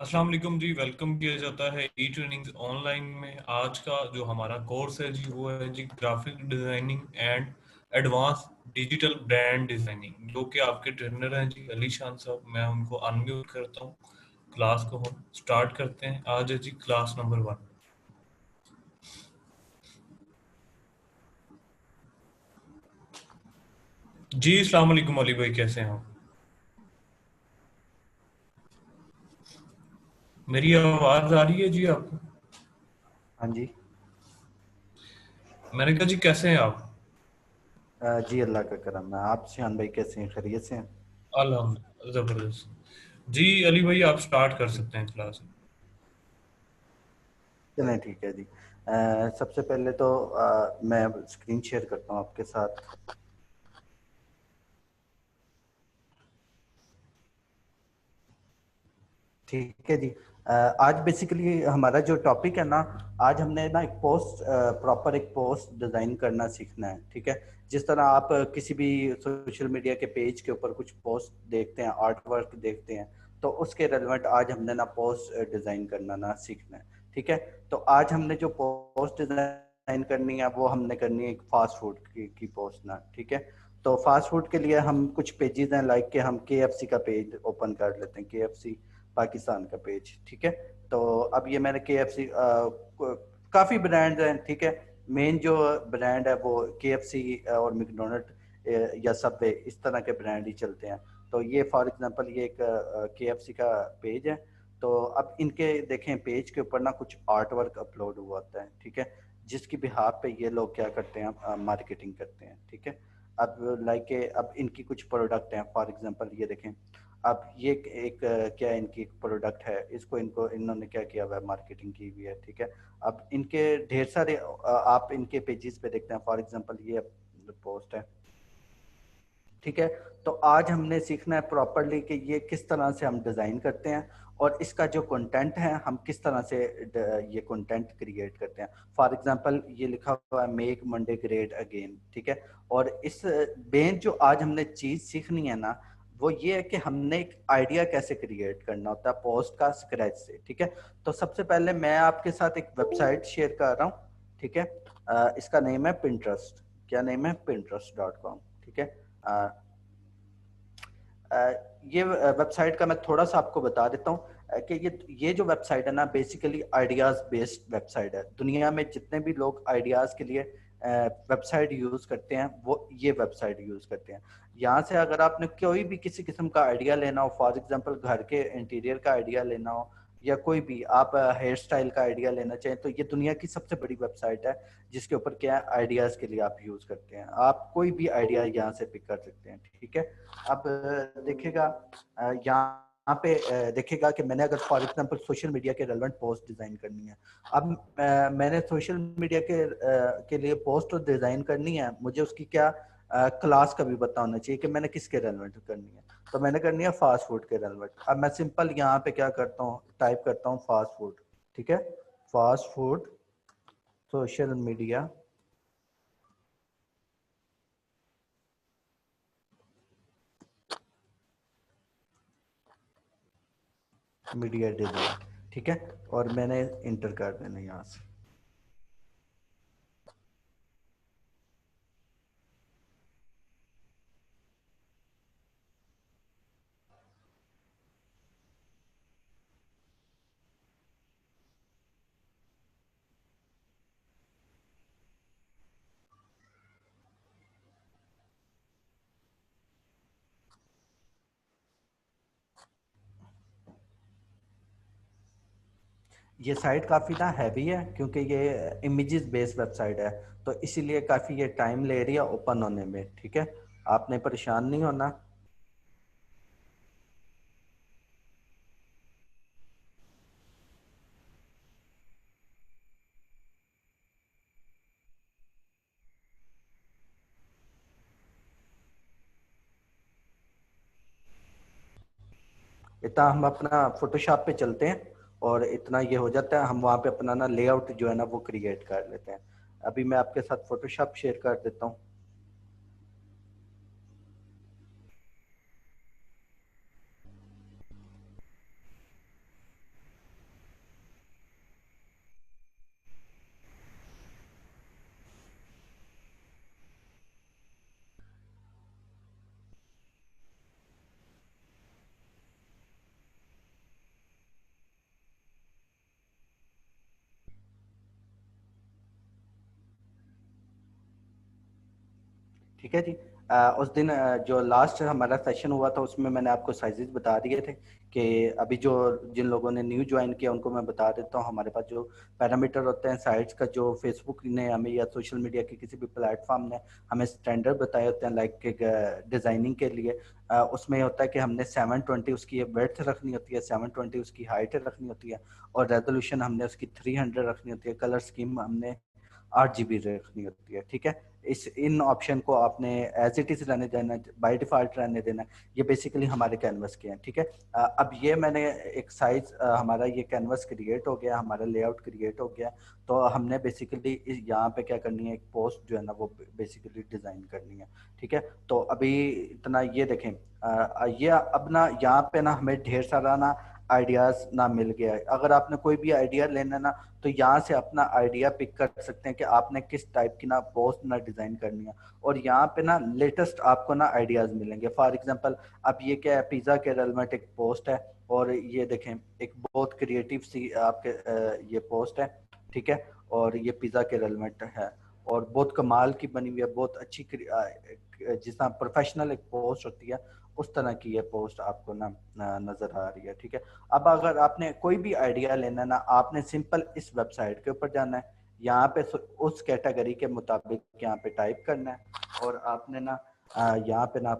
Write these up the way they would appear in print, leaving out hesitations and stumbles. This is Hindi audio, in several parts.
अस्सलाम वालेकुम जी। वेलकम किया जाता है ई ट्रेनिंग्स ऑनलाइन में। आज का जो हमारा कोर्स है जी वो है जी graphic designing and advance digital brand designing, जो कि आपके ट्रेनर हैं जी अली शान साहब। मैं उनको अनम्यूट करता हूँ। क्लास को हम स्टार्ट करते हैं। आज है जी क्लास नंबर 1। जी अस्सलाम वालेकुम अली भाई, कैसे हैं आप? मेरी आवाज आ रही है जी आपको? हाँ जी। मैंने कहा जी कैसे हैं आप? जी अल्लाह का करम है। आप शिहान भाई कैसे हैं? खैरियत से हैं? अल्हम्दुलिल्लाह, जबरदस्त। जी अली भाई, आप स्टार्ट कर जी सकते हैं क्लास। चलें, ठीक है जी। सबसे पहले तो मैं स्क्रीन शेयर करता हूँ आपके साथ। ठीक है जी। आज बेसिकली हमारा जो टॉपिक है ना, आज हमने ना एक पोस्ट, प्रॉपर एक पोस्ट डिज़ाइन करना सीखना है। ठीक है। जिस तरह आप किसी भी सोशल मीडिया के पेज के ऊपर कुछ पोस्ट देखते हैं, आर्ट वर्क देखते हैं, तो उसके रेलेवेंट आज हमने ना पोस्ट डिज़ाइन करना ना सीखना है। ठीक है। तो आज हमने जो पोस्ट डिज़ाइन करनी है वो हमने करनी है एक फास्ट फूड की पोस्ट ना। ठीक है। तो फास्ट फूड के लिए हम कुछ पेजेस हैं, लाइक के हम KFC का पेज ओपन कर लेते हैं, KFC पाकिस्तान का पेज। ठीक है। तो अब ये मैंने KFC, काफ़ी ब्रांड हैं। ठीक है। मेन जो ब्रांड है वो KFC और मैकडोनल्ड या सबवे, इस तरह के ब्रांड ही चलते हैं। तो ये फॉर एग्जांपल ये एक KFC का पेज है। तो अब इनके देखें पेज के ऊपर ना कुछ आर्ट वर्क अपलोड हुआ होता है। ठीक है। जिसकी बिहाफ पे ये लोग क्या करते हैं, मार्केटिंग करते हैं। ठीक है। अब लाइक अब इनकी कुछ प्रोडक्ट हैं, फॉर एग्जांपल ये देखें। अब ये क्या इनकी प्रोडक्ट है, इसको इनको इन्होंने क्या किया हुआ है, मार्केटिंग की हुई है। ठीक है। अब इनके ढेर सारे आप इनके पेजेस पे देखते हैं, फॉर एग्जांपल ये पोस्ट है। ठीक है। तो आज हमने सीखना है प्रॉपरली कि ये किस तरह से हम डिज़ाइन करते हैं और इसका जो कंटेंट है हम किस तरह से ये कंटेंट क्रिएट करते हैं। फॉर एग्जांपल ये लिखा हुआ है मेक मंडे ग्रेट अगेन। ठीक है। और इस मेन जो आज हमने चीज़ सीखनी है ना, वो ये है कि हमने एक आइडिया कैसे क्रिएट करना होता है पोस्ट का स्क्रैच से। ठीक है। तो सबसे पहले मैं आपके साथ एक वेबसाइट शेयर कर रहा हूँ। ठीक है। इसका नेम है पिंटरेस्ट। क्या नेम है? Pinterest.com। ठीक है। अ, ये वेबसाइट का मैं थोड़ा सा आपको बता देता हूँ कि ये जो वेबसाइट है ना, बेसिकली आइडियाज़ बेस्ड वेबसाइट है। दुनिया में जितने भी लोग आइडियाज़ के लिए वेबसाइट यूज़ करते हैं वो ये वेबसाइट यूज़ करते हैं। यहाँ से अगर आपने कोई भी किसी किस्म का आइडिया लेना हो, फॉर एग्जांपल घर के इंटीरियर का आइडिया लेना हो या कोई भी आप हेयर स्टाइल का आइडिया लेना चाहें, तो ये दुनिया की सबसे बड़ी वेबसाइट है जिसके ऊपर क्या है, आइडियाज़ के लिए आप यूज़ करते हैं। आप कोई भी आइडिया यहाँ से पिक कर सकते हैं। ठीक है। अब देखिएगा, यहाँ पे देखिएगा कि मैंने अगर फॉर एग्जांपल सोशल मीडिया के रेलेवेंट पोस्ट डिज़ाइन करनी है। अब मैंने सोशल मीडिया के लिए पोस्ट डिज़ाइन करनी है, मुझे उसकी क्या क्लास का भी पता होना चाहिए कि मैंने किसके रेलेवेंट करनी है। तो मैंने करनी है फास्ट फूड के रेलेवेंट। अब मैं सिंपल यहाँ पे क्या करता हूँ, टाइप करता हूँ फास्ट फूड। ठीक है। Fast food social media media design. ठीक है। और मैंने इंटर कर देना यहाँ से। ये साइट काफ़ी ना हैवी है क्योंकि ये इमेजेस बेस्ड वेबसाइट है, तो इसीलिए काफ़ी ये टाइम ले रही है ओपन होने में। ठीक है। आपने परेशान नहीं होना। इतना हम अपना फोटोशॉप पे चलते हैं और इतना ये हो जाता है, हम वहाँ पे अपना ना लेआउट जो है ना वो क्रिएट कर लेते हैं। अभी मैं आपके साथ फोटोशॉप शेयर कर देता हूँ। ठीक है जी। उस दिन जो लास्ट हमारा सेशन हुआ था उसमें मैंने आपको साइजेस बता दिए थे कि अभी जो जिन लोगों ने न्यू ज्वाइन किया उनको मैं बता देता हूँ। हमारे पास जो पैरामीटर होते हैं साइट्स का, जो फेसबुक ने हमें या सोशल मीडिया के किसी भी प्लेटफॉर्म ने हमें स्टैंडर्ड बताए होते हैं, लाइक डिज़ाइनिंग के लिए उसमें होता है कि हमने 720 उसकी वेड्थ रखनी होती है, 720 उसकी हाइट रखनी होती है, और रेजोल्यूशन हमने उसकी 300 रखनी होती है, कलर स्कीम हमने 8 GB रखनी होती है। ठीक है, इस इन ऑप्शन को आपने एज इट इज रहने देना, बाय डिफॉल्ट रहने देना। ये बेसिकली हमारे कैनवस के हैं। ठीक है, अब ये मैंने एक साइज हमारा ये कैनवस क्रिएट हो गया, हमारा लेआउट क्रिएट हो गया। तो हमने बेसिकली यहाँ पे क्या करनी है, एक पोस्ट जो है ना वो बेसिकली डिजाइन करनी है। ठीक है, तो अभी इतना ये देखें, ये अब ना यहाँ पे ना हमें ढेर सारा ना आइडियाज ना मिल गया है। अगर आपने कोई भी आइडिया लेना ना तो यहाँ से अपना आइडिया पिक कर सकते हैं कि आपने किस टाइप की ना पोस्ट ना डिजाइन करनी है, और यहाँ पे ना लेटेस्ट आपको ना आइडियाज मिलेंगे। फॉर एग्जांपल अब ये क्या है, पिज्जा के रेलमेट एक पोस्ट है, और ये देखें एक बहुत क्रिएटिव सी आपके ये पोस्ट है। ठीक है, और ये पिज्जा के रेलमेट है और बहुत कमाल की बनी हुई है, बहुत अच्छी जिस तरह प्रोफेशनल एक पोस्ट होती है उस तरह की ये पोस्ट आपको ना नजर आ रही है। ठीक है, अब अगर आपने कोई भी आइडिया लेना ना, आपने सिंपल इस वेबसाइट के ऊपर जाना है, यहाँ पे उस कैटेगरी के मुताबिक यहाँ पे टाइप करना है, और आपने ना यहाँ पे ना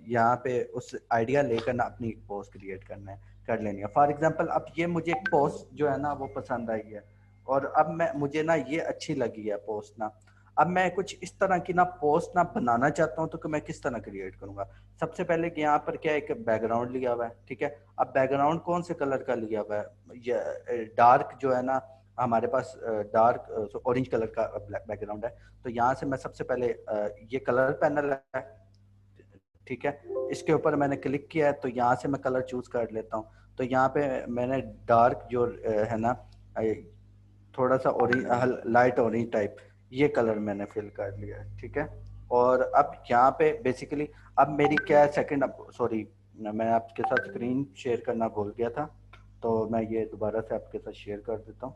यहाँ पे उस आइडिया लेकर ना अपनी एक पोस्ट क्रिएट करना है, कर लेनी है। फॉर एग्जांपल अब ये मुझे एक पोस्ट जो है ना वो पसंद आई है, और अब मैं मुझे ना ये अच्छी लगी है पोस्ट ना। अब मैं कुछ इस तरह की ना पोस्ट ना बनाना चाहता हूँ, तो मैं किस तरह क्रिएट करूंगा। सबसे पहले कि यहाँ पर क्या है, एक बैकग्राउंड लिया हुआ है। ठीक है, अब बैकग्राउंड कौन से कलर का लिया हुआ है, ये डार्क जो है ना, हमारे पास डार्क ऑरेंज कलर का बैकग्राउंड है। तो यहाँ से मैं सबसे पहले ये कलर पैनल है, ठीक है, इसके ऊपर मैंने क्लिक किया है, तो यहाँ से मैं कलर चूज कर लेता हूँ। तो यहाँ पे मैंने डार्क जो है ना थोड़ा सा ऑरेंज, लाइट ऑरेंज टाइप, ये कलर मैंने फिल कर लिया है। ठीक है, और अब यहाँ पे बेसिकली अब मेरी क्या है, सेकंड, सॉरी मैं आपके साथ स्क्रीन शेयर करना भूल गया था, तो मैं ये दोबारा से आपके साथ शेयर कर देता हूँ।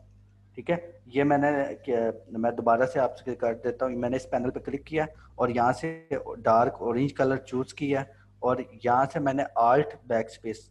ठीक है, ये मैं दोबारा से आपसे कर देता हूँ। मैंने इस पैनल पे क्लिक किया और यहाँ से डार्क ऑरेंज कलर चूज किया, और यहाँ से मैंने आल्ट बैक स्पेस,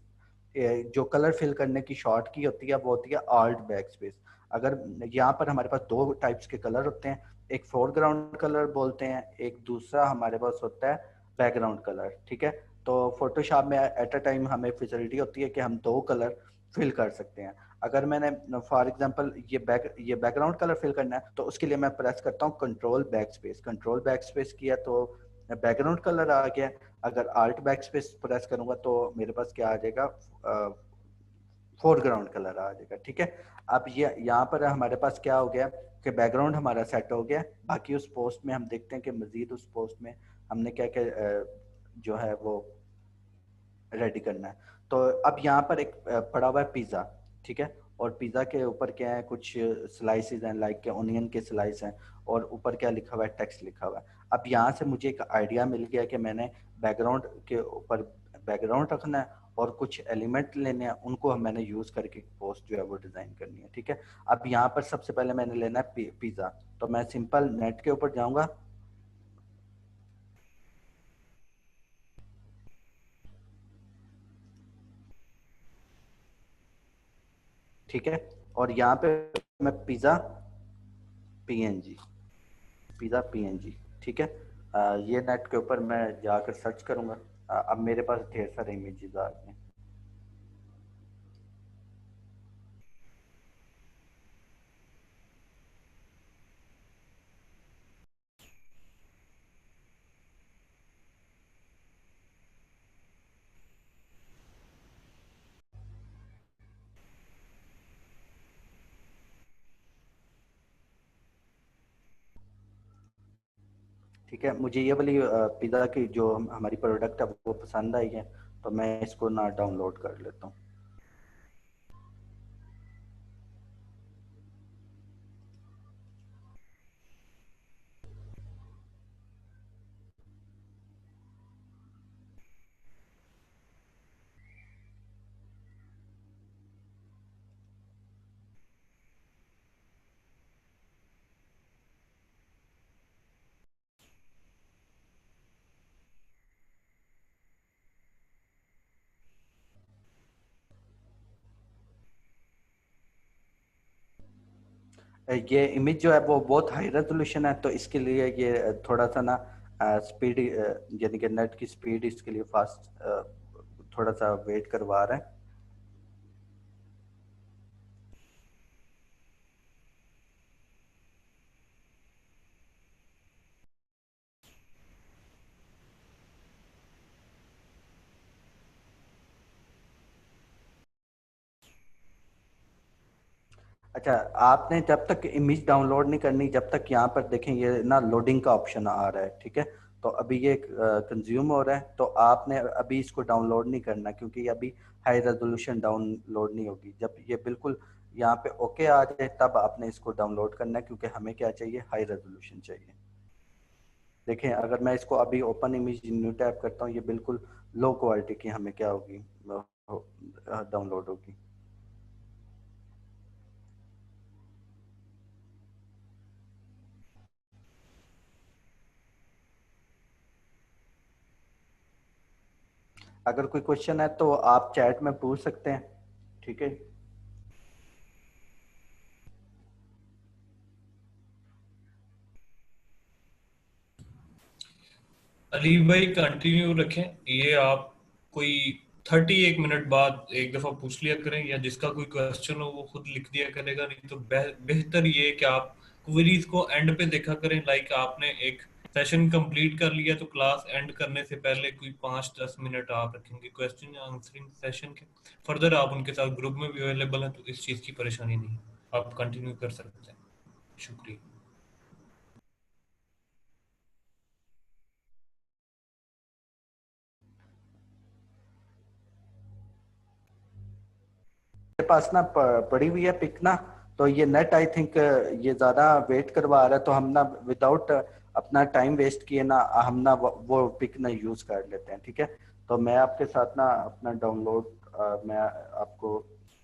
जो कलर फिल करने की शॉर्ट की होती है वो होती है आल्ट बैक स्पेस। अगर यहाँ पर हमारे पास दो टाइप्स के कलर होते हैं, एक फोरग्राउंड कलर बोलते हैं, एक दूसरा हमारे पास होता है बैकग्राउंड कलर। ठीक है, तो फोटोशॉप में एट अ टाइम हमें फैसिलिटी होती है कि हम दो कलर फिल कर सकते हैं। अगर मैंने फॉर एग्जांपल ये बैकग्राउंड कलर फिल करना है तो उसके लिए मैं प्रेस करता हूँ कंट्रोल बैक स्पेस किया तो बैकग्राउंड कलर आ गया। अगर आल्ट बैक स्पेस प्रेस करूंगा तो मेरे पास क्या आ जाएगा, फोरग्राउंड कलर आ जाएगा। ठीक है, अब ये यहाँ पर हमारे पास क्या हो गया कि बैकग्राउंड हमारा सेट हो गया। बाकी उस पोस्ट में हम देखते हैं कि मजीद उस पोस्ट में हमने क्या क्या जो है वो रेडी करना है। तो अब यहाँ पर एक पड़ा हुआ है पिज़्ज़ा। ठीक है, और पिज़्ज़ा के ऊपर क्या है, कुछ स्लाइसेस हैं, लाइक के ओनियन के स्लाइस हैं, और ऊपर क्या लिखा हुआ है, टेक्स्ट लिखा हुआ है। अब यहाँ से मुझे एक आइडिया मिल गया कि मैंने बैकग्राउंड के ऊपर बैकग्राउंड रखना है और कुछ एलिमेंट लेने हैं, उनको मैंने यूज करके पोस्ट जो है वो डिजाइन करनी है। ठीक है, अब यहाँ पर सबसे पहले मैंने लेना है पिज़्ज़ा। तो मैं सिंपल नेट के ऊपर जाऊंगा। ठीक है, और यहाँ पे मैं पीएनजी पिज़्ज़ा पीएनजी। ठीक है, ये नेट के ऊपर मैं जाकर सर्च करूंगा। अब मेरे पास ढेर सारे इमेजेस आ गए हैं। ठीक है, मुझे ये वाली पिज़्ज़ा की जो हमारी प्रोडक्ट है वो पसंद आई है, तो मैं इसको ना डाउनलोड कर लेता हूँ। ये इमेज जो है वो बहुत हाई रेजोल्यूशन है, तो इसके लिए ये थोड़ा सा ना स्पीड, यानी कि नेट की स्पीड इसके लिए फास्ट थोड़ा सा वेट करवा रहा है। अच्छा, आपने जब तक इमेज डाउनलोड नहीं करनी, जब तक यहाँ पर देखें ये ना लोडिंग का ऑप्शन आ रहा है, ठीक है। तो अभी ये कंज्यूम हो रहा है, तो आपने अभी इसको डाउनलोड नहीं करना, क्योंकि ये अभी हाई रेजोल्यूशन डाउनलोड नहीं होगी। जब ये बिल्कुल यहाँ पे ओके आ जाए तब आपने इसको डाउनलोड करना है, क्योंकि हमें क्या चाहिए, हाई रेजोल्यूशन चाहिए। देखें, अगर मैं इसको अभी ओपन इमेज न्यू टैब करता हूँ, ये बिल्कुल लो क्वालिटी की हमें क्या होगी, डाउनलोड होगी। अगर कोई क्वेश्चन है तो आप चैट में पूछ सकते हैं, ठीक है। अली भाई कंटिन्यू रखें, ये आप कोई 31 मिनट बाद एक दफा पूछ लिया करें, या जिसका कोई क्वेश्चन हो वो खुद लिख दिया करेगा। नहीं तो बेहतर ये है कि आप क्वेरीज को एंड पे देखा करें। लाइक आपने एक सेशन कंप्लीट कर लिया, तो क्लास एंड करने से पहले कोई 5-10 मिनट आप रखेंगे क्वेश्चन आंसरिंग सेशन के। फर्दर आप उनके साथ ग्रुप में भी अवेलेबल हैं, तो इस चीज़ की परेशानी नहीं है, आप कंटिन्यू कर सकते हैं। शुक्रिया। मेरे पास ना पड़ी हुई है पिक ना, तो ये नेट आई थिंक ये ज्यादा वेट करवा रहा है, तो हम ना विदाउट अपना टाइम वेस्ट किए ना, हम ना वो पिक ना यूज कर लेते हैं, ठीक है। तो मैं आपके साथ ना अपना डाउनलोड, मैं आपको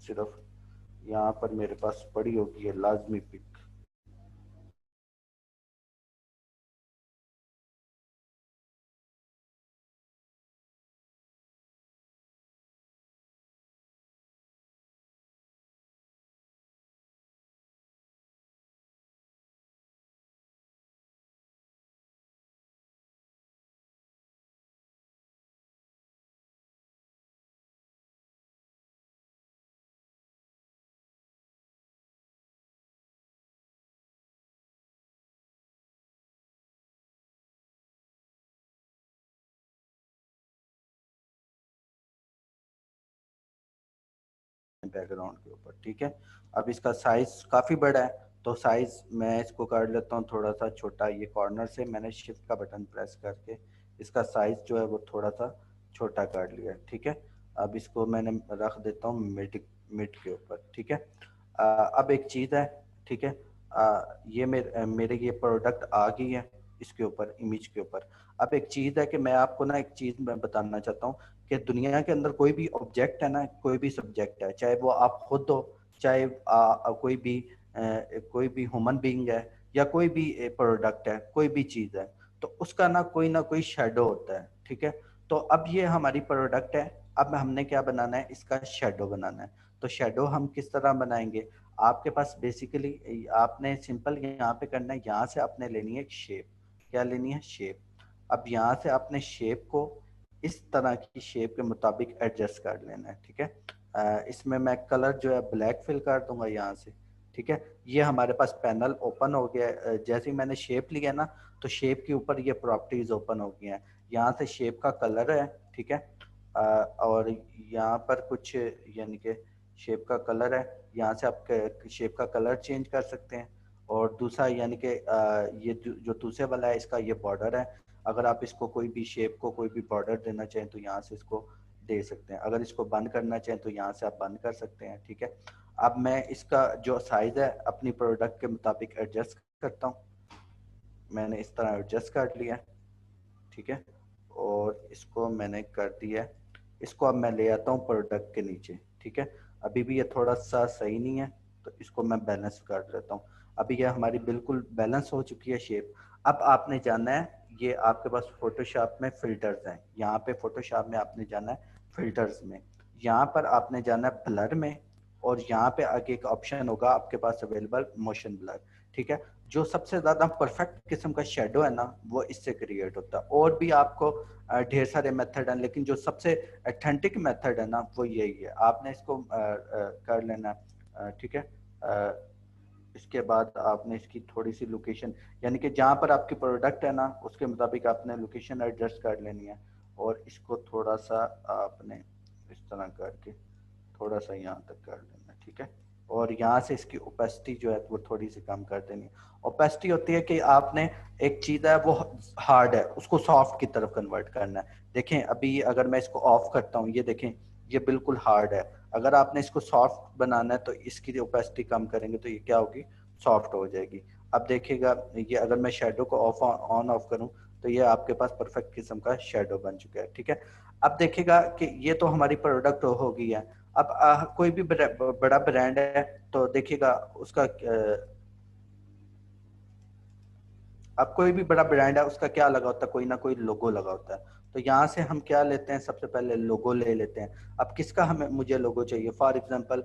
सिर्फ यहाँ पर मेरे पास पड़ी होगी ये लाजमी पिक। बैकग्राउंड के ऊपर, ठीक है। अब इसका साइज काफी बड़ा है, तो साइज मैं इसको कर लेता हूँ थोड़ा सा छोटा। ये कॉर्नर से मैंने शिफ्ट का बटन प्रेस करके इसका साइज जो है वो थोड़ा सा छोटा कर लिया, ठीक है। अब इसको मैंने रख देता हूँ मिड मिड के ऊपर, ठीक है। अब एक चीज़ है, ठीक है। ये मेरे ये प्रोडक्ट आ गई है इसके ऊपर, इमेज के ऊपर। अब एक चीज़ है कि मैं आपको ना एक चीज़ मैं बताना चाहता हूँ कि दुनिया के अंदर कोई भी ऑब्जेक्ट है ना, कोई भी सब्जेक्ट है, चाहे वो आप खुद हो, चाहे कोई भी ह्यूमन बीइंग है, या कोई भी प्रोडक्ट है, कोई भी चीज़ है, तो उसका ना कोई शेडो होता है, ठीक है। तो अब ये हमारी प्रोडक्ट है, अब हमने क्या बनाना है, इसका शेडो बनाना है। तो शेडो हम किस तरह बनाएंगे, आपके पास बेसिकली आपने सिंपल यहाँ पे करना है, यहाँ से आपने लेनी है एक शेप। क्या लेनी है, शेप। अब यहाँ से आपने शेप को इस तरह की शेप के मुताबिक एडजस्ट कर लेना है, ठीक है। इसमें मैं कलर जो है ब्लैक फिल कर दूंगा यहाँ से, ठीक है। ये हमारे पास पैनल ओपन हो गया है। जैसे ही मैंने शेप लिया ना, तो शेप के ऊपर ये प्रॉपर्टीज ओपन हो गई हैं। यहाँ से शेप का कलर है, ठीक है। और यहाँ पर कुछ यानी कि शेप का कलर है, यहाँ से आप शेप का कलर चेंज कर सकते हैं। और दूसरा यानी कि ये जो दूसरे वाला है, इसका ये बॉर्डर है। अगर आप इसको कोई भी शेप को कोई भी बॉर्डर देना चाहें तो यहाँ से इसको दे सकते हैं। अगर इसको बंद करना चाहें तो यहाँ से आप बंद कर सकते हैं, ठीक है। अब मैं इसका जो साइज है अपनी प्रोडक्ट के मुताबिक एडजस्ट करता हूँ। मैंने इस तरह एडजस्ट कर लिया, ठीक है। और इसको मैंने कर दिया है। इसको अब मैं ले आता हूँ प्रोडक्ट के नीचे, ठीक है। अभी भी ये थोड़ा सा सही नहीं है, तो इसको मैं बैलेंस कर देता हूँ। अभी ये हमारी बिल्कुल बैलेंस हो चुकी है शेप। अब आपने जाना है, ये आपके पास फोटोशॉप में फिल्टर्स हैं, यहाँ पे फोटोशॉप में आपने जाना है फिल्टर्स में। यहाँ पर आपने जाना है ब्लर में, और यहाँ पे आगे एक ऑप्शन होगा आपके पास अवेलेबल मोशन ब्लर, ठीक है। जो सबसे ज्यादा परफेक्ट किस्म का शेडो है ना वो इससे क्रिएट होता है। और भी आपको ढेर सारे मेथड हैं, लेकिन जो सबसे अथेंटिक मेथड है ना वो यही है। आपने इसको कर लेना, ठीक है। इसके बाद आपने इसकी थोड़ी सी लोकेशन, यानी कि जहाँ पर आपकी प्रोडक्ट है ना उसके मुताबिक आपने लोकेशन एडजस्ट कर लेनी है। और इसको थोड़ा सा आपने इस तरह करके थोड़ा सा यहाँ तक कर लेना, ठीक है। और यहाँ से इसकी ओपेसिटी जो है वो थोड़ी सी कम कर देनी है। ओपेसिटी होती है कि आपने एक चीज़ है वो हार्ड है उसको सॉफ्ट की तरफ कन्वर्ट करना है। देखें अभी अगर मैं इसको ऑफ करता हूँ, ये देखें ये बिल्कुल हार्ड है। अगर आपने इसको सॉफ्ट बनाना है तो इसकी ओपेसिटी कम करेंगे तो ये क्या होगी, सॉफ्ट हो जाएगी। अब देखिएगा ये अगर मैं शेडो को ऑफ ऑन ऑफ करूं तो ये आपके पास परफेक्ट किस्म का शेडो बन चुका है, ठीक है। अब देखिएगा कि ये तो हमारी प्रोडक्ट हो गई है। अब कोई भी बड़ा ब्रांड है तो देखिएगा उसका अब कोई भी बड़ा ब्रांड है उसका क्या लगा होता है, कोई ना कोई लोगो लगा होता है। तो यहाँ से हम क्या लेते हैं, सबसे पहले लोगो ले लेते हैं। अब किसका हमें मुझे लोगो चाहिए, फॉर एग्जांपल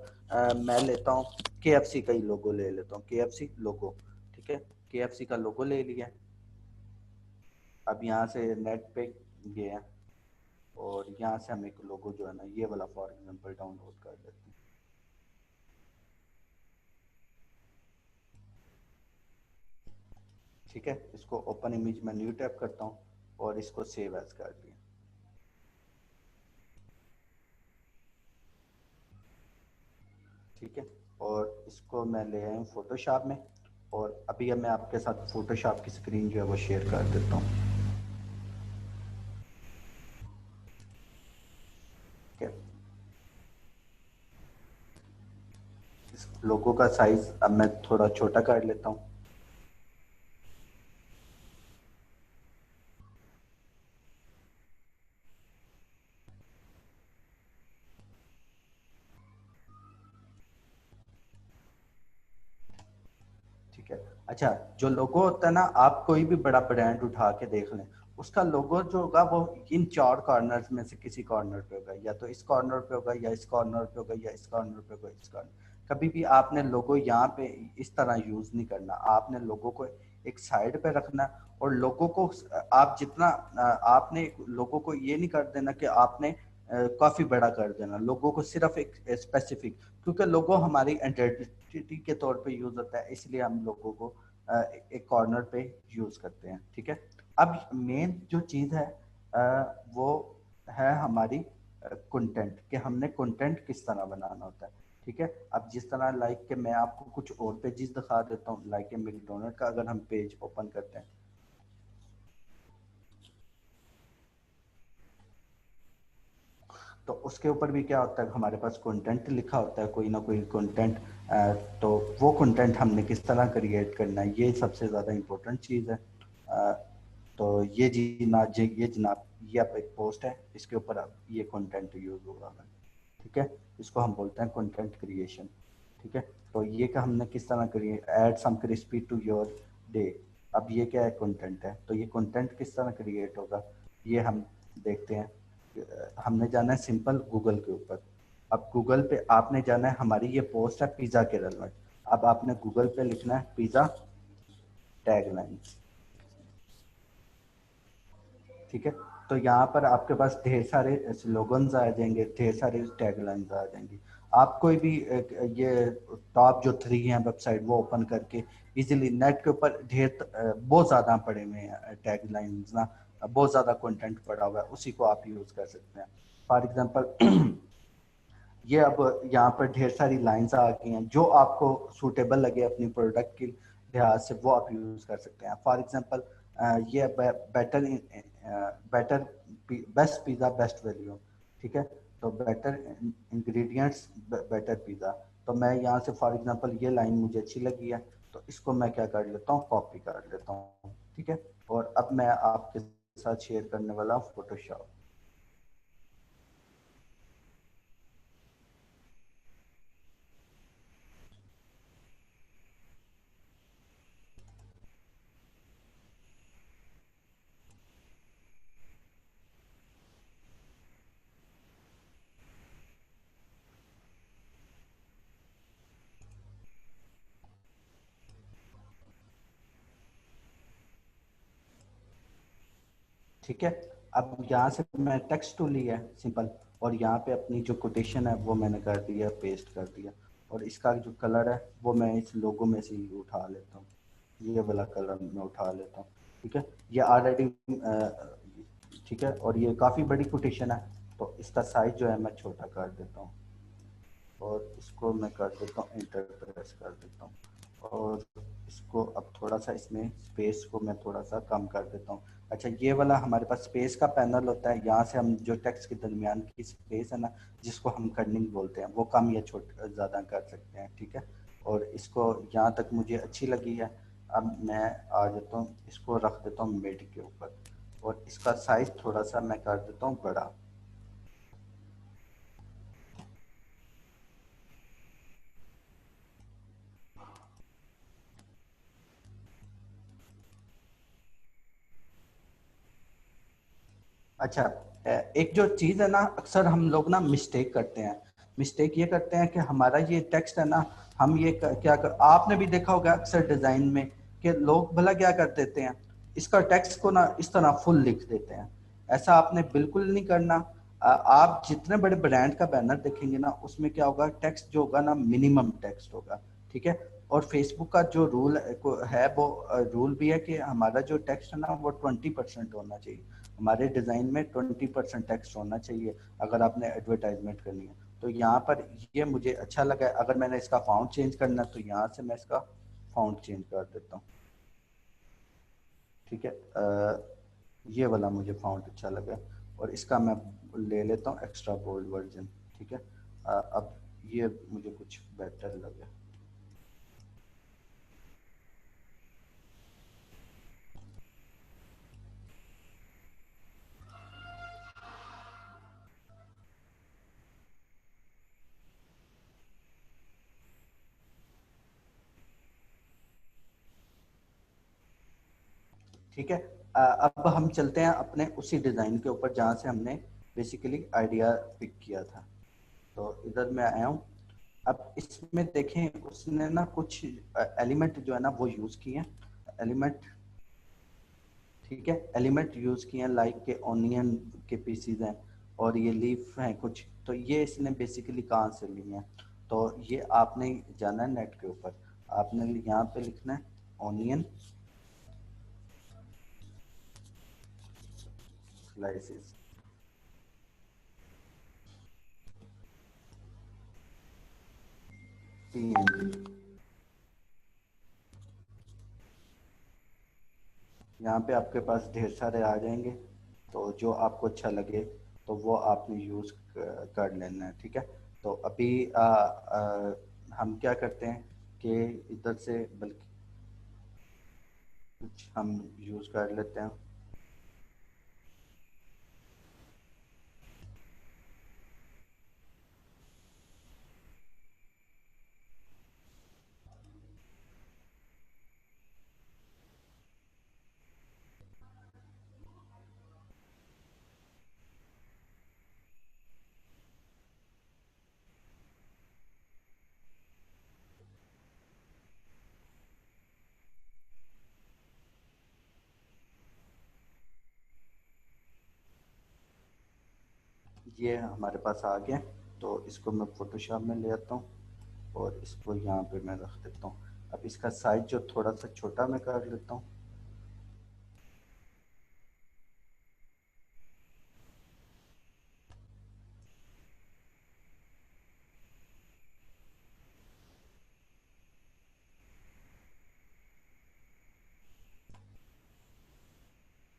मैं लेता हूँ KFC का ही लोगो ले लेता हूँ, KFC लोगो, ठीक है। KFC का लोगो ले लिया। अब यहाँ से नेट पे गए हैं और यहाँ से हम एक लोगो जो है ना ये वाला फॉर एग्जांपल डाउनलोड कर लेते हैं, ठीक है। इसको ओपन इमेज में न्यू टैप करता हूँ और इसको सेव एज कर दिया, ठीक है। और इसको मैं ले आया हूँ फोटोशॉप में और अभी अब मैं आपके साथ फोटोशॉप की स्क्रीन जो है वो शेयर कर देता हूँ, ठीक है। इस लोगो का साइज अब मैं थोड़ा छोटा कर लेता हूँ, ठीक है। अच्छा, जो लोगो होता है ना, आप कोई भी बड़ा ब्रांड उठा के देख लें, उसका लोगो जो होगा वो इन चार कॉर्नर्स में से किसी कॉर्नर पे होगा, या तो इस कॉर्नर पे होगा या इस कॉर्नर पे होगा या इस कॉर्नर पे होगा, इस कॉर्नर। कभी भी आपने लोगो यहाँ पे इस तरह यूज नहीं करना, आपने लोगो को एक साइड पे रखना। और लोगो को आप जितना आपने लोगो को ये नहीं कर देना कि आपने काफी बड़ा कर देना लोगो को, सिर्फ एक स्पेसिफिक, क्योंकि लोगो हमारी आइडेंटिटी के तौर पे यूज होता है, इसलिए हम लोगों को एक कॉर्नर पे यूज करते हैं, ठीक है। अब मेन जो चीज है वो है हमारी कंटेंट, कि हमने कंटेंट किस तरह बनाना होता है, ठीक है। अब जिस तरह लाइक के मैं आपको कुछ और पेजेस दिखा देता हूँ, लाइक मैकडोनल्ड का अगर हम पेज ओपन करते हैं तो उसके ऊपर भी क्या होता है, हमारे पास कंटेंट लिखा होता है, कोई ना कोई कंटेंट। तो वो कंटेंट हमने किस तरह क्रिएट करना है, ये सबसे ज़्यादा इम्पोर्टेंट चीज़ है। तो ये जनाब ये आप एक पोस्ट है, इसके ऊपर अब ये कंटेंट यूज हो रहा है, ठीक है। इसको हम बोलते हैं कंटेंट क्रिएशन, ठीक है। तो ये का हमने किस तरह create, add some crispy to your day. अब ये क्या है, कंटेंट है, तो ये कंटेंट किस तरह क्रिएट होगा ये हम देखते हैं। हमने जाना है सिंपल गूगल के ऊपर। अब गूगल पे आपने जाना है, हमारी ये पोस्ट है पिज़्ज़ा के रेलेवेंट। अब आपने गूगल पे लिखना है पिज़्ज़ा टैगलाइन, ठीक है। तो यहाँ पर आपके पास ढेर सारे स्लोगन्स आ जाएंगे, ढेर सारे टैगलाइंस आ जाएंगी। आप कोई भी ये टॉप जो 3 हैं वेबसाइट वो ओपन करके इजीली नेट के ऊपर बहुत ज़्यादा पड़े हुए हैं टैगलाइंस ना, बहुत ज़्यादा कंटेंट पड़ा हुआ है, उसी को आप यूज़ कर सकते हैं। फॉर एग्जांपल ये अब यहाँ पर ढेर सारी लाइंस आ गई हैं, जो आपको सूटेबल लगे अपनी प्रोडक्ट के लिहाज से वो आप यूज़ कर सकते हैं। फॉर एग्जांपल ये better better best pizza best value, ठीक है। तो बेटर इंग्रेडिएंट्स बेटर पिज़्ज़ा। तो मैं यहाँ से फॉर एग्जांपल ये लाइन मुझे अच्छी लगी है तो इसको मैं क्या कर लेता हूँ, कॉपी कर लेता हूँ, ठीक है। और अब मैं आपके साथ शेयर करने वाला हूँ फोटोशॉप। ठीक है। अब यहाँ से मैं टेक्स्ट टू लिया है सिंपल, और यहाँ पे अपनी जो कोटेशन है वो मैंने कर दिया, पेस्ट कर दिया, और इसका जो कलर है वो मैं इस लोगो में से ही उठा लेता हूँ, ये वाला कलर मैं उठा लेता हूँ। ठीक है, ये ऑलरेडी ठीक है, और ये काफ़ी बड़ी कोटेशन है, तो इसका साइज जो है मैं छोटा कर देता हूँ, और इसको मैं कर देता हूँ इंटर प्रेस कर देता हूँ, और इसको अब थोड़ा सा इसमें स्पेस को मैं थोड़ा सा कम कर देता हूँ। अच्छा, ये वाला हमारे पास स्पेस का पैनल होता है, यहाँ से हम जो टेक्स्ट के दरमियान की स्पेस है ना, जिसको हम कर्निंग बोलते हैं, वो कम या छोटा ज़्यादा कर सकते हैं। ठीक है, और इसको यहाँ तक मुझे अच्छी लगी है। अब मैं आ जाता हूँ, इसको रख देता हूँ मिड के ऊपर, और इसका साइज थोड़ा सा मैं कर देता हूँ बड़ा। अच्छा, एक जो चीज़ है ना, अक्सर हम लोग ना मिस्टेक करते हैं। मिस्टेक ये करते हैं कि हमारा ये टेक्स्ट है ना, हम ये क्या कर, आपने भी देखा होगा अक्सर डिज़ाइन में कि लोग भला क्या कर देते हैं, इसका टेक्स्ट को ना इस तरह फुल लिख देते हैं। ऐसा आपने बिल्कुल नहीं करना। आप जितने बड़े ब्रांड का बैनर देखेंगे ना, उसमें क्या होगा, टेक्स्ट जो होगा ना मिनिमम टेक्स्ट होगा। ठीक है, और फेसबुक का जो रूल है वो रूल भी है कि हमारा जो टेक्स्ट है ना वो 20% होना चाहिए। हमारे डिज़ाइन में 20% टेक्स्ट होना चाहिए अगर आपने एडवर्टाइजमेंट करनी है। तो यहाँ पर ये मुझे अच्छा लगा है। अगर मैंने इसका फाउंट चेंज करना है तो यहाँ से मैं इसका फाउंट चेंज कर देता हूँ। ठीक है, ये वाला मुझे फाउंट अच्छा लगा, और इसका मैं ले लेता हूँ एक्स्ट्रा बोल्ड वर्जन। ठीक है, अब ये मुझे कुछ बेटर लगे। ठीक है, अब हम चलते हैं अपने उसी डिज़ाइन के ऊपर जहाँ से हमने बेसिकली आइडिया पिक किया था। तो इधर मैं आया हूँ। अब इसमें देखें, उसने ना कुछ एलिमेंट जो है ना वो यूज़ किए हैं, एलिमेंट। ठीक है, एलिमेंट यूज़ किए हैं, लाइक के ऑनियन के पीसीज हैं, और ये लीफ हैं कुछ, तो ये इसने बेसिकली कहाँ से लिए हैं। तो ये आपने जाना है नेट के ऊपर, आपने यहाँ पे लिखना है ऑनियन स्लाइसेस। यहाँ पे आपके पास ढेर सारे आ जाएंगे, तो जो आपको अच्छा लगे तो वो आपने यूज़ कर लेना है। ठीक है, तो अभी हम क्या करते हैं कि इधर से बल्कि कुछ हम यूज़ कर लेते हैं। ये हमारे पास आ गया, तो इसको मैं फोटोशॉप में ले आता हूँ, और इसको यहाँ पे मैं रख देता हूँ। अब इसका साइज जो थोड़ा सा छोटा मैं कर लेता हूँ।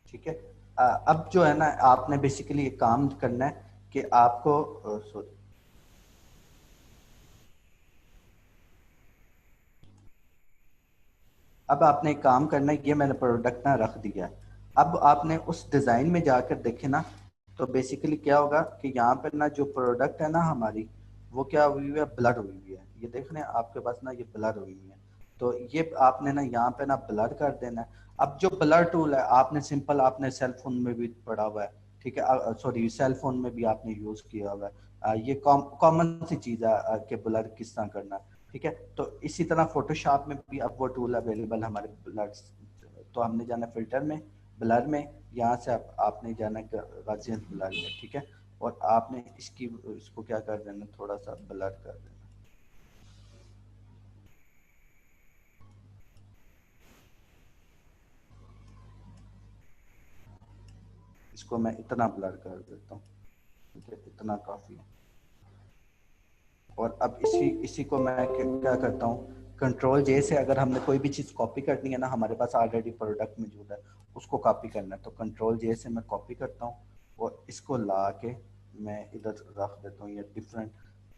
ठीक है, अब जो है ना, आपने बेसिकली एक काम करना है कि आपको सॉरी, अब आपने एक काम करना है, ये मैंने प्रोडक्ट ना रख दिया है। अब आपने उस डिज़ाइन में जाकर देखे ना, तो बेसिकली क्या होगा कि यहाँ पे ना जो प्रोडक्ट है ना हमारी, वो क्या हुई हुई है, ब्लर हुई हुई है। ये देख रहे हैं आपके पास ना, ये ब्लर हुई हुई है। तो ये आपने ना यहाँ पे ना ब्लर कर देना है। अब जो ब्लर टूल है, आपने सिंपल, आपने सेल फोन में भी पढ़ा हुआ है। ठीक है, सॉरी, सेल फोन में भी आपने यूज़ किया हुआ है। ये कॉमन सी चीज़ है कि ब्लर किस तरह करना है। ठीक है, तो इसी तरह फोटोशॉप में भी अब वो टूल अवेलेबल हमारे ब्लड्स। तो हमने जाना फिल्टर में, ब्लर में, यहाँ से आपने जाना है गाजियन ब्लर में, ठीक है। और आपने इसको क्या कर देना, थोड़ा सा ब्लर कर देना। इसको मैं इतना ब्लर कर देता हूँ, ठीक है, इतना काफी है। और अब इसी को मैं क्या करता हूँ, कंट्रोल जे से अगर हमने कोई भी चीज़ कॉपी करनी है ना, हमारे पास ऑलरेडी प्रोडक्ट मौजूद है, उसको कॉपी करना है, तो कंट्रोल जे से मैं कॉपी करता हूँ और इसको ला के मैं इधर रख देता हूँ, या डिफरेंट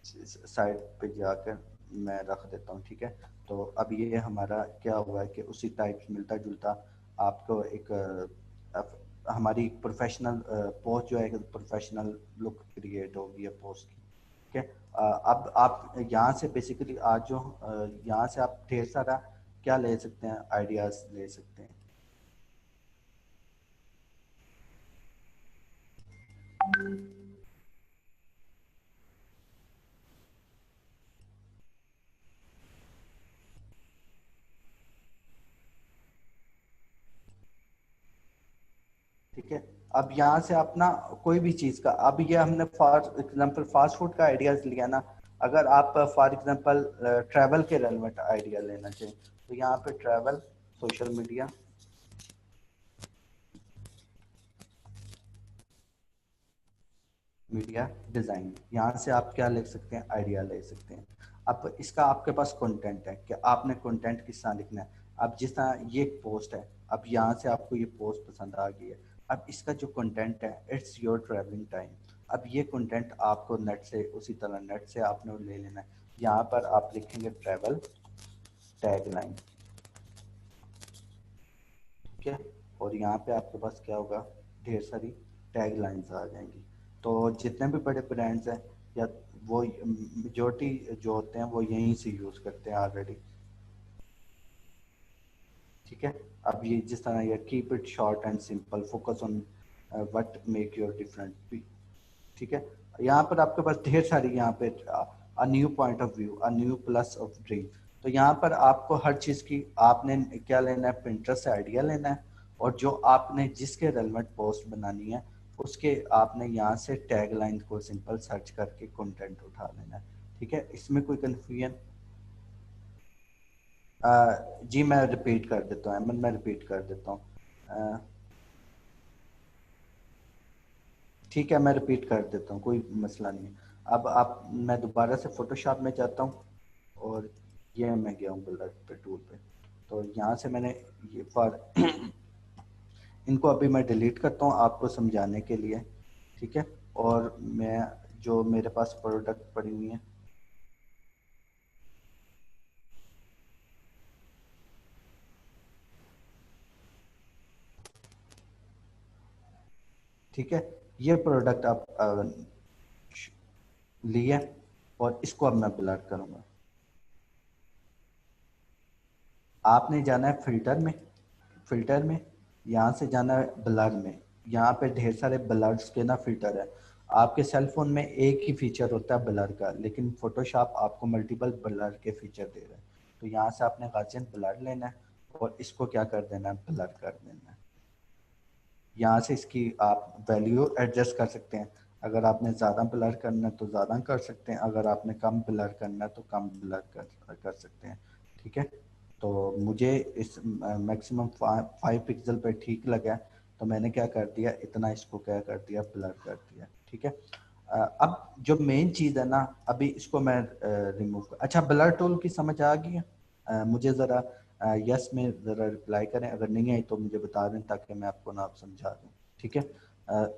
साइड पे जाकर मैं रख देता हूँ, ठीक है। तो अब ये हमारा क्या हुआ है कि उसी टाइप मिलता जुलता आपको एक हमारी प्रोफेशनल पोस्ट जो है, प्रोफेशनल लुक क्रिएट होगी है पोस्ट की, ठीक है। अब आप यहाँ से बेसिकली आज जो यहाँ से आप ढेर सारा क्या ले सकते हैं, आइडियाज ले सकते हैं। ठीक है, अब यहाँ से अपना कोई भी चीज का, अब ये हमने फॉर एग्जांपल फास्ट फूड का आइडियाज लिया ना, अगर आप फॉर एग्जांपल ट्रैवल के रेलेवेंट आइडिया लेना चाहिए, तो यहाँ पे travel social media media design, यहाँ से आप क्या ले सकते हैं, आइडिया ले सकते हैं। अब इसका आपके पास कंटेंट है कि आपने कंटेंट किस तरह लिखना है। अब जिस तरह ये पोस्ट है, अब यहाँ से आपको ये पोस्ट पसंद आ गई है, अब इसका जो कंटेंट है, इट्स योर ट्रैवलिंग टाइम। अब ये कंटेंट आपको नेट से, उसी तरह नेट से आपने ले लेना है। यहाँ पर आप लिखेंगे ट्रैवल टैगलाइन, ठीक है। और यहाँ पे आपके पास क्या होगा, ढेर सारी टैग लाइन्स आ जाएंगी। तो जितने भी बड़े ब्रांड्स हैं, या वो मेजोरिटी जो होते हैं वो यहीं से यूज़ करते हैं ऑलरेडी, ठीक है। अब ये जिस तरह ये keep it short and simple, focus on what make your different, ठीक है। यहाँ पर आपके पास ढेर सारी, यहाँ पे a new point of view, a new plus of dream. तो यहाँ पर आपको हर चीज की आपने क्या लेना है, पिंटरेस्ट से आइडिया लेना है, और जो आपने जिसके रेलेवेंट पोस्ट बनानी है, उसके आपने यहाँ से टैग लाइन को सिंपल सर्च करके कंटेंट उठा लेना है, ठीक है। इसमें कोई कंफ्यूजन? जी मैं रिपीट कर देता हूँ अहमद, मैं रिपीट कर देता हूँ, ठीक है, मैं रिपीट कर देता हूँ, कोई मसला नहीं है। अब आप, मैं दोबारा से फोटोशॉप में जाता हूँ, और ये मैं गया हूँ ब्लर पे टूल पे। तो यहाँ से मैंने ये फॉर इनको अभी मैं डिलीट करता हूँ आपको समझाने के लिए, ठीक है। और मैं जो मेरे पास प्रोडक्ट पड़ी हुई है, ठीक है, ये प्रोडक्ट आप लिए, और इसको अब मैं ब्लर करूँगा। आपने जाना है फिल्टर में, फिल्टर में यहाँ से जाना है ब्लर में। यहाँ पे ढेर सारे ब्लर्स के ना फिल्टर है। आपके सेल फोन में एक ही फीचर होता है ब्लर का, लेकिन फोटोशॉप आपको मल्टीपल ब्लर के फीचर दे रहा है। तो यहाँ से आपने गाजियन ब्लर लेना है, और इसको क्या कर देना है, ब्लर कर देना है। यहाँ से इसकी आप वैल्यू एडजस्ट कर सकते हैं। अगर आपने ज़्यादा ब्लर करना है तो ज़्यादा कर सकते हैं, अगर आपने कम ब्लर करना है तो कम ब्लर कर सकते हैं, ठीक है। तो मुझे इस मैक्सिमम 5 पिक्सल पे ठीक लगा, तो मैंने क्या कर दिया, इतना इसको क्या कर दिया, ब्लर कर दिया, ठीक है। अब जो मेन चीज़ है ना, अभी इसको मैं रिमूव, अच्छा ब्लर टूल की समझ आ गई है? मुझे ज़रा यस में ज़रा रिप्लाई करें, अगर नहीं आई तो मुझे बता दें, ताकि मैं आपको ना समझा दूँ, ठीक है।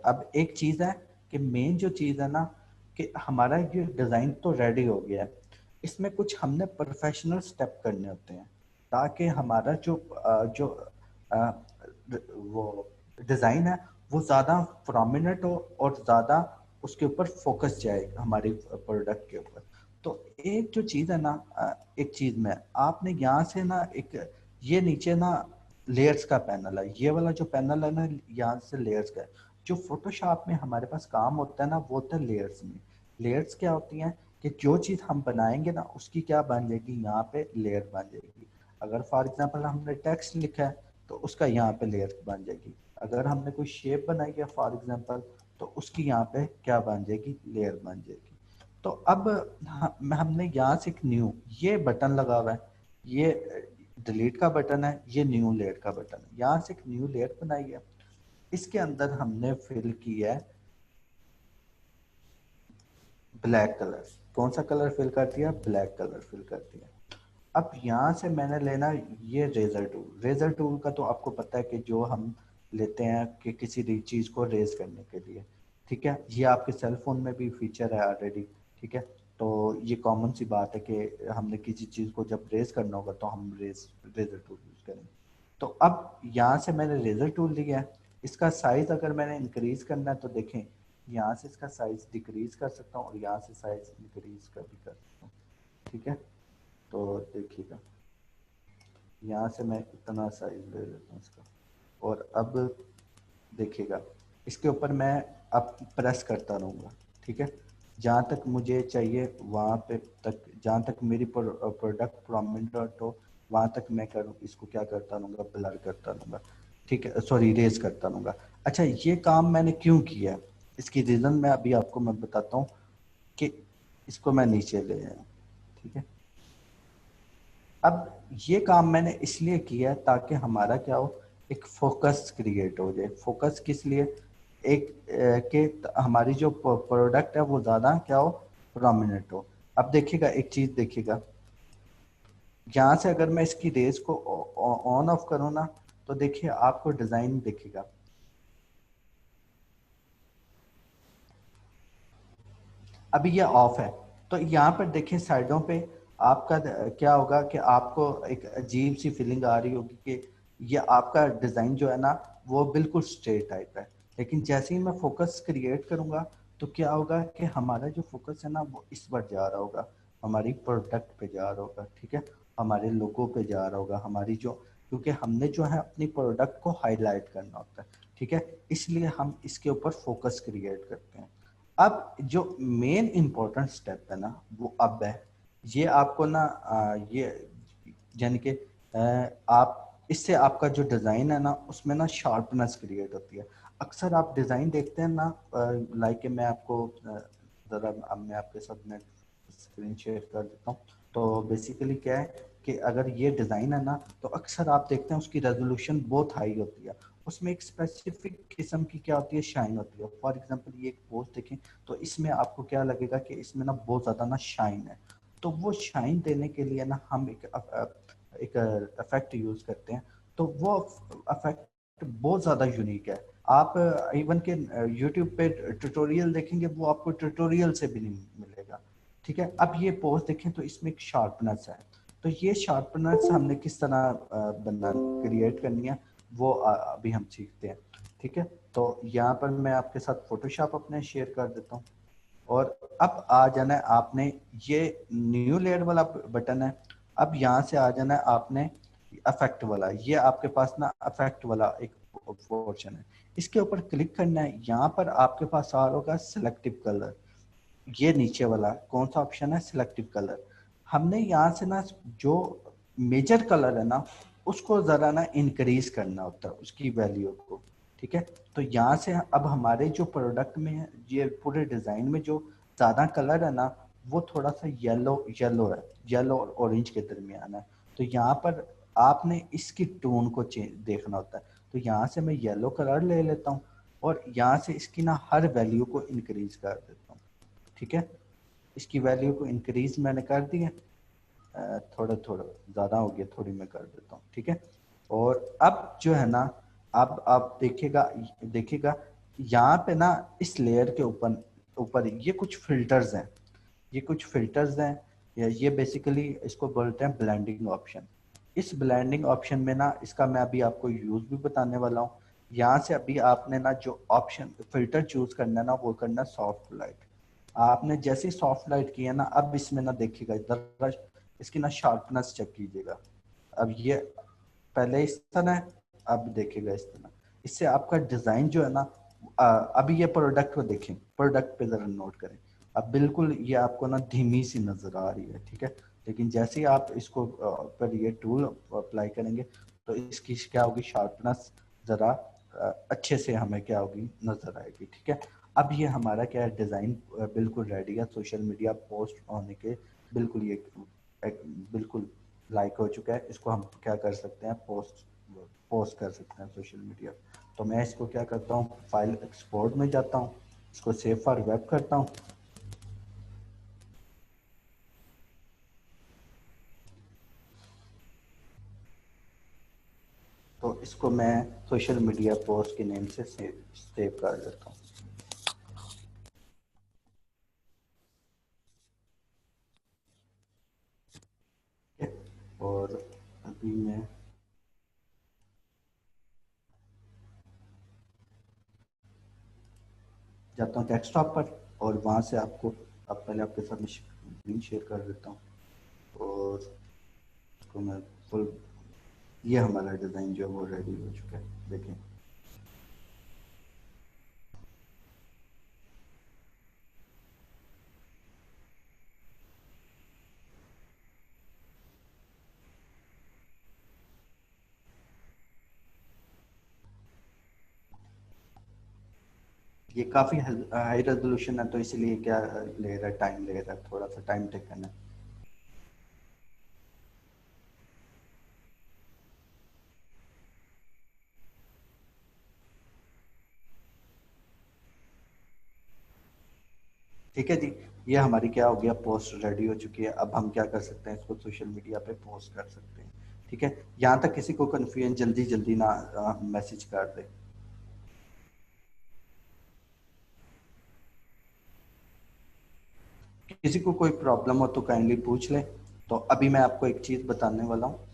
अब एक चीज़ है कि मेन जो चीज़ है ना, कि हमारा ये डिज़ाइन तो रेडी हो गया है, इसमें कुछ हमने प्रोफेशनल स्टेप करने होते हैं, ताकि हमारा जो अ, वो डिज़ाइन है वो ज़्यादा प्रोमिनेंट हो, और ज़्यादा उसके ऊपर फोकस जाए हमारे प्रोडक्ट के ऊपर। तो एक जो चीज़ है ना, एक चीज़ में आपने यहाँ से ना एक, ये नीचे ना लेयर्स का पैनल है, ये वाला जो पैनल है ना, यहाँ से लेयर्स का है। जो फोटोशॉप में हमारे पास काम होता है ना, वो होता है लेयर्स में। लेयर्स क्या होती हैं कि जो चीज़ हम बनाएंगे ना, उसकी क्या बन जाएगी, यहाँ पे लेयर बन जाएगी। अगर फॉर एग्जांपल हमने टेक्स्ट लिखा है, तो उसका यहाँ पे लेयर बन जाएगी। अगर हमने कोई शेप बनाई है फॉर एग्जांपल, तो उसकी यहाँ पे क्या बन जाएगी, लेयर बन जाएगी। तो अब हमने यहाँ से एक न्यू ये बटन लगा हुआ है, ये डिलीट का बटन है, ये न्यू लेयर का बटन है, यहाँ से एक न्यू लेयर बनाई है। इसके अंदर हमने फिल किया है ब्लैक कलर। कौन सा कलर फिल कर दिया, ब्लैक कलर फिल कर दिया। अब यहाँ से मैंने लेना ये रेजर टूल। रेजर टूल का तो आपको पता है कि जो हम लेते हैं कि किसी भी चीज़ को रेज करने के लिए, ठीक है। ये आपके सेल फोन में भी फीचर है ऑलरेडी, ठीक है। तो ये कॉमन सी बात है कि हमने किसी चीज़ को जब रेज करना होगा तो हम रेजर टूल यूज करेंगे। तो अब यहाँ से मैंने रेजर टूल लिया है। इसका साइज अगर मैंने इंक्रीज करना है तो देखें, यहाँ से इसका साइज डिक्रीज कर सकता हूँ और यहाँ से साइज इंक्रीज कर भी कर सकता हूँ, ठीक है। तो देखिएगा यहाँ से मैं इतना साइज ले लेता हूँ इसका, और अब देखिएगा इसके ऊपर मैं अब प्रेस करता रहूँगा, ठीक है। जहाँ तक मुझे चाहिए वहाँ पे तक, जहाँ तक मेरी प्रोडक्ट प्रोमिनेंट हो वहाँ तक मैं करूँ, इसको क्या करता रहूँगा, ब्लर करता रहूँगा, ठीक है, सॉरी इरेज करता रहूँगा। अच्छा, ये काम मैंने क्यों किया है, इसकी रीज़न मैं अभी आपको मैं बताता हूँ कि इसको मैं नीचे ले आया, ठीक है। अब ये काम मैंने इसलिए किया है ताकि हमारा क्या हो, एक फोकस क्रिएट हो जाए। फोकस किस लिए, एक कि हमारी जो प्रोडक्ट है वो ज़्यादा क्या हो, प्रोमिनेंट हो। अब देखिएगा एक चीज़ देखिएगा, यहाँ से अगर मैं इसकी रेज को ऑन ऑफ करूँ ना, तो देखिए आपको डिज़ाइन दिखेगा। अभी ये ऑफ है, तो यहाँ पर देखिए साइडों पे आपका क्या होगा कि आपको एक अजीब सी फीलिंग आ रही होगी कि ये आपका डिज़ाइन जो है ना वो बिल्कुल स्ट्रेट टाइप है। लेकिन जैसे ही मैं फोकस क्रिएट करूँगा तो क्या होगा कि हमारा जो फोकस है ना वो इस पर जा रहा होगा, हमारी प्रोडक्ट पे जा रहा होगा, ठीक है, हमारे लोगों पे जा रहा होगा, हमारी जो, क्योंकि हमने जो है अपनी प्रोडक्ट को हाईलाइट करना होता है, ठीक है, इसलिए हम इसके ऊपर फोकस क्रिएट करते हैं। अब जो मेन इम्पोर्टेंट स्टेप है ना वो अब है, ये आपको ना ये यानी कि आप इससे आपका जो डिज़ाइन है ना उसमें ना शार्पनेस क्रिएट होती है। अक्सर आप डिज़ाइन देखते हैं ना, लाइक मैं आपको ज़रा अब मैं आपके साथ में स्क्रीन शेयर कर देता हूँ। तो बेसिकली क्या है कि अगर ये डिज़ाइन है ना तो अक्सर आप देखते हैं उसकी रेजोल्यूशन बहुत हाई होती है, उसमें एक स्पेसिफिक किस्म की क्या होती है, शाइन होती है। फॉर एग्जांपल ये एक पोस्ट देखें तो इसमें आपको क्या लगेगा कि इसमें ना बहुत ज़्यादा ना शाइन है। तो वो शाइन देने के लिए ना हम एक इफेक्ट यूज़ करते हैं, तो वो इफेक्ट बहुत ज़्यादा यूनिक है। आप इवन के यूट्यूब पे ट्यूटोरियल देखेंगे वो आपको ट्यूटोरियल से भी नहीं मिलेगा, ठीक है। अब ये पोस्ट देखें तो इसमें एक शार्पनेस है, तो ये शार्पनेस हमने किस तरह बना क्रिएट करनी है वो अभी हम सीखते हैं, ठीक है। तो यहाँ पर मैं आपके साथ फोटोशॉप अपने शेयर कर देता हूँ, और अब आ जाना है आपने, ये न्यू लेयर वाला बटन है। अब यहाँ से आ जाना है आपने अफेक्ट वाला, ये आपके पास ना अफेक्ट वाला एक पोर्शन है, इसके ऊपर क्लिक करना है। यहाँ पर आपके पास आ रहा होगा सिलेक्टिव कलर, ये नीचे वाला कौन सा ऑप्शन है, सिलेक्टिव कलर। हमने यहाँ से ना जो मेजर कलर है ना उसको जरा ना इंक्रीज करना होता है, उसकी वैल्यू को, ठीक है। तो यहाँ से अब हमारे जो प्रोडक्ट में है, ये पूरे डिजाइन में जो ज्यादा कलर है ना वो थोड़ा सा येलो येलो है, येलो और ऑरेंज के दरमियान है। तो यहाँ पर आपने इसकी टोन को देखना होता है। तो यहाँ से मैं येलो कलर ले लेता हूँ और यहाँ से इसकी ना हर वैल्यू को इंक्रीज कर देता हूँ, ठीक है। इसकी वैल्यू को इंक्रीज मैंने कर दी है, थोड़ा थोड़ा ज़्यादा हो गया, थोड़ी मैं कर देता हूँ, ठीक है। और अब जो है ना, अब आप देखिएगा, देखिएगा यहाँ पे ना इस लेयर के ऊपर ऊपर ये कुछ फिल्टर्स हैं, ये कुछ फिल्टर्स हैं, या ये बेसिकली इसको बोलते हैं ब्लेंडिंग ऑप्शन। इस ब्लेंडिंग ऑप्शन में ना इसका मैं अभी आपको यूज भी बताने वाला हूँ। यहाँ से अभी आपने ना जो ऑप्शन फिल्टर चूज करना है ना वो करना है सॉफ्ट लाइट। आपने जैसे सॉफ्ट लाइट किया ना, अब इसमें ना देखिएगा जरा इसकी ना शार्पनेस चेक कीजिएगा। अब ये पहले इस तरह है, अब देखिएगा इस तरह। इससे आपका डिजाइन जो है ना, अभी ये प्रोडक्ट को देखें, प्रोडक्ट पे जरा नोट करें। अब बिल्कुल ये आपको ना धीमी सी नजर आ रही है, ठीक है। लेकिन जैसे ही आप इसको पर ये टूल अप्लाई करेंगे तो इसकी क्या होगी, शार्पनेस जरा अच्छे से हमें क्या होगी नजर आएगी। ठीक है, अब ये हमारा क्या है, डिजाइन बिल्कुल रेडी है सोशल मीडिया पोस्ट होने के, बिल्कुल ये बिल्कुल लाइक हो चुका है। इसको हम क्या कर सकते हैं, पोस्ट पोस्ट कर सकते हैं सोशल मीडिया। तो मैं इसको क्या करता हूँ, फाइल एक्सपोर्ट में जाता हूँ, इसको सेव फॉर वेब करता हूँ। तो इसको मैं सोशल मीडिया पोस्ट के नेम से सेव कर देता हूँ। और अभी मैं जाता हूँ डेस्कटॉप पर, और वहाँ से आपको अब पहले आपके साथ मैं स्क्रीन शेयर कर देता हूँ। और इसको मैं फुल, ये हमारा डिज़ाइन जो है वो रेडी हो चुका है, देखें। ये काफ़ी हाई रेजोल्यूशन है, तो इसलिए क्या ले रहा है, टाइम ले रहा है, थोड़ा सा टाइम टेकन है। ठीक है जी, ये हमारी क्या हो गया, पोस्ट रेडी हो चुकी है। अब हम क्या कर सकते हैं, इसको सोशल मीडिया पे पोस्ट कर सकते हैं। ठीक है, यहाँ तक किसी को कन्फ्यूजन जल्दी जल्दी ना मैसेज कर दे। किसी को कोई प्रॉब्लम हो तो काइंडली पूछ ले। तो अभी मैं आपको एक चीज़ बताने वाला हूँ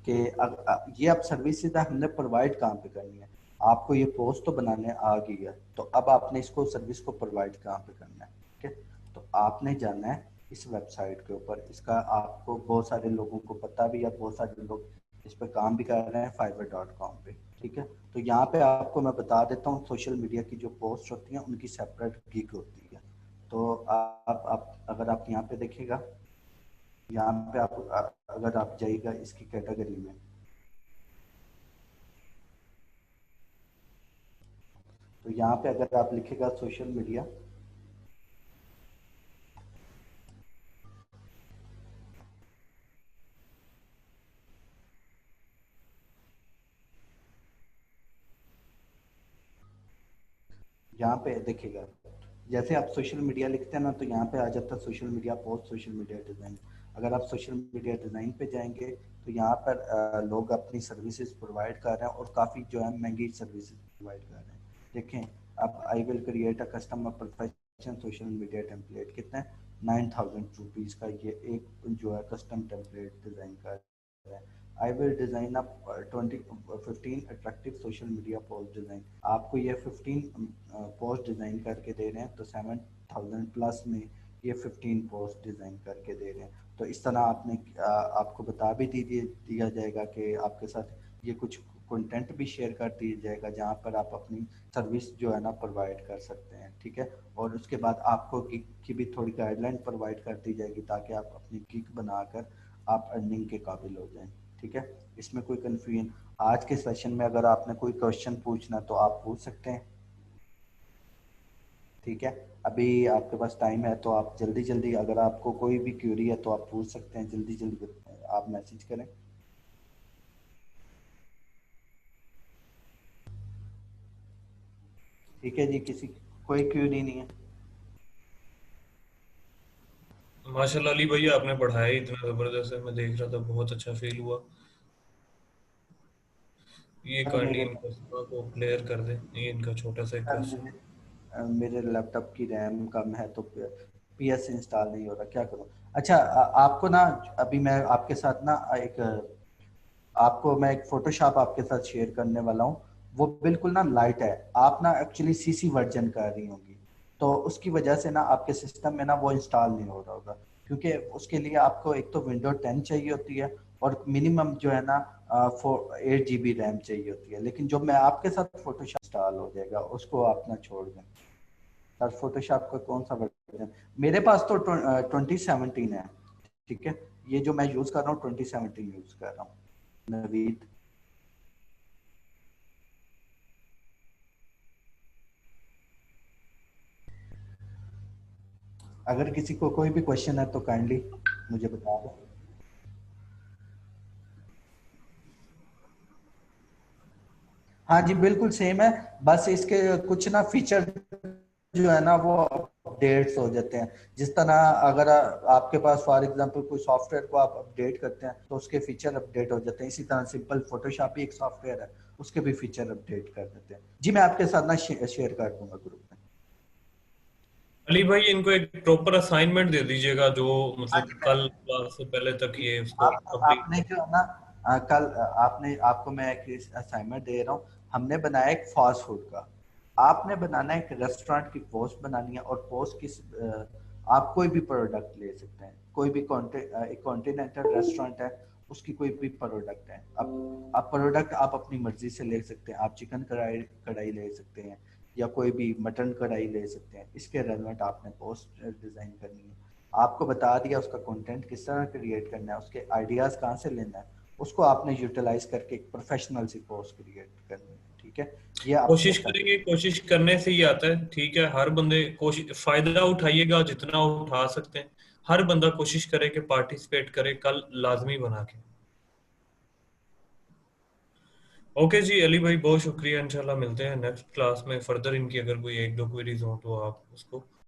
कि ये अब सर्विस सीधा हमने प्रोवाइड कहाँ पे करनी है। आपको ये पोस्ट तो बनाने आ गई है, तो अब आपने इसको सर्विस को प्रोवाइड कहाँ पे करना है। ठीक है, तो आपने जाना है इस वेबसाइट के ऊपर। इसका आपको बहुत सारे लोगों को पता भी है, बहुत सारे लोग इस पर काम भी कर रहे हैं, fiverr.com पे। ठीक है, तो यहाँ पे आपको मैं बता देता हूँ, सोशल मीडिया की जो पोस्ट होती हैं उनकी सेपरेट गिग होती है। तो आप अगर आप यहाँ पे देखिएगा, यहाँ पे आप अगर आप जाइएगा इसकी कैटेगरी में, तो यहाँ पे अगर आप लिखेगा सोशल मीडिया, यहाँ पे देखिएगा, जैसे आप सोशल मीडिया लिखते हैं ना, तो यहाँ पे आ जाता है social media post, social media design. अगर आप सोशल मीडिया डिज़ाइन पे जाएंगे, तो यहाँ पर लोग अपनी सर्विसेज प्रोवाइड कर रहे हैं, और काफ़ी जो है महंगी सर्विसेज प्रोवाइड कर रहे हैं। देखें, अब I will create a customer professional social media template, कितना है, 9,000 रुपीज़ का ये एक जो है कस्टम टेम्पलेट डिज़ाइन कर रहा है। I will design up 15 attractive social media post design. आपको ये 15 पोस्ट डिज़ाइन करके दे रहे हैं, तो 7,000 प्लस में ये 15 पोस्ट डिज़ाइन करके दे रहे हैं। तो इस तरह आपने आपको बता भी दिया जाएगा कि आपके साथ ये कुछ कंटेंट भी शेयर कर दिया जाएगा, जहाँ पर आप अपनी सर्विस जो है ना प्रोवाइड कर सकते हैं। ठीक है, और उसके बाद आपको गिग की भी थोड़ी गाइडलाइन प्रोवाइड कर दी जाएगी, ताकि आप अपनी गिग बनाकर आप अर्निंग के काबिल हो जाएं। ठीक है, इसमें कोई कन्फ्यूजन, आज के सेशन में अगर आपने कोई क्वेश्चन पूछना तो आप पूछ सकते हैं। ठीक है, अभी आपके पास टाइम है, तो आप जल्दी जल्दी, अगर आपको कोई भी क्यूरी है तो आप पूछ सकते हैं, जल्दी जल्दी आप मैसेज करें। ठीक है जी, किसी कोई क्यूरी नहीं है। माशाल्लाह अली भैया, आपने पढ़ाया ही इतना जबरदस्त है, मैं देख रहा था, बहुत अच्छा फील हुआ। ये सर काइंडली मेरे इनका सवाल को क्लियर कर दें, ये इनका छोटा सा एक सर क्वेश्चन। मेरे लैपटॉप की रैम कम है, तो पीएस इंस्टॉल नहीं हो रहा, क्या करूं। अच्छा, आपको ना, अभी मैं आपके साथ ना एक आपको मैं एक फोटोशॉप आपके साथ शेयर करने वाला हूँ। वो बिल्कुल ना लाइट है, आप ना एक्चुअली सीसी वर्जन कर रही होंगी, तो उसकी वजह से ना आपके सिस्टम में ना वो इंस्टॉल नहीं हो रहा होगा। क्योंकि उसके लिए आपको एक तो विंडो 10 चाहिए होती है, और मिनिमम जो है ना 8 GB रैम चाहिए होती है। लेकिन जो मैं आपके साथ फोटोशॉप इंस्टॉल हो जाएगा, उसको आप ना छोड़ दें। सर फोटोशॉप का कौन सा वर्जन, मेरे पास तो 2017 है। ठीक है, ये जो मैं यूज कर रहा हूँ 2017 यूज कर रहा हूँ, नवीद। अगर किसी को कोई भी क्वेश्चन है तो काइंडली मुझे बता दो। हाँ जी बिल्कुल सेम है, बस इसके कुछ ना फीचर जो है ना वो अपडेट्स हो जाते हैं। जिस तरह अगर आपके पास फॉर एग्जांपल कोई सॉफ्टवेयर को आप अपडेट करते हैं तो उसके फीचर अपडेट हो जाते हैं। इसी तरह सिंपल फोटोशॉप ही एक सॉफ्टवेयर है, उसके भी फीचर अपडेट कर देते हैं। जी मैं आपके साथ ना शेयर कर दूंगा ग्रुप में। अली भाई इनको एक प्रॉपर असाइनमेंट दे दीजिएगा जो हाँ मतलब जी कल क्लास से पहले तक ये उसको आप कंप्लीट आपने कर। जो है ना कल आपने आपको मैं एक असाइनमेंट दे रहा हूँ। हमने बनाया एक फास्ट फूड का, आपने बनाना है एक रेस्टोरेंट की पोस्ट बनानी है। और पोस्ट किस आप कोई भी प्रोडक्ट ले सकते हैं, कोई भी एक कॉन्टिनेंटल रेस्टोरेंट है उसकी कोई भी प्रोडक्ट है। अब आप प्रोडक्ट आप अपनी मर्जी से ले सकते हैं। आप चिकन कढ़ाई कढ़ाई ले सकते हैं या कोई भी मटन कढ़ाई ले सकते हैं। इसके रेलेवेंट आपने पोस्ट डिजाइन करनी है। आपको बता दिया उसका कंटेंट किस तरह क्रिएट करना है, उसके आइडियाज कहाँ से लेना है, उसको आपने यूटिलाइज करके एक प्रोफेशनल सी पोस्ट क्रिएट करनी है। ठीक है, ये आपने कोशिश करना करेंगे, कोशिश करने से ही आता है। ठीक है, हर बंदे कोशिश फायदा उठाइएगा जितना उठा सकते हैं। हर बंदा कोशिश करे कि पार्टिसिपेट करे, कल लाजमी बना के। ओके जी अली भाई, बहुत शुक्रिया। इंशाल्लाह मिलते हैं नेक्स्ट क्लास में फर्दर। इनकी अगर कोई एक दो क्वेरीज हो तो आप उसको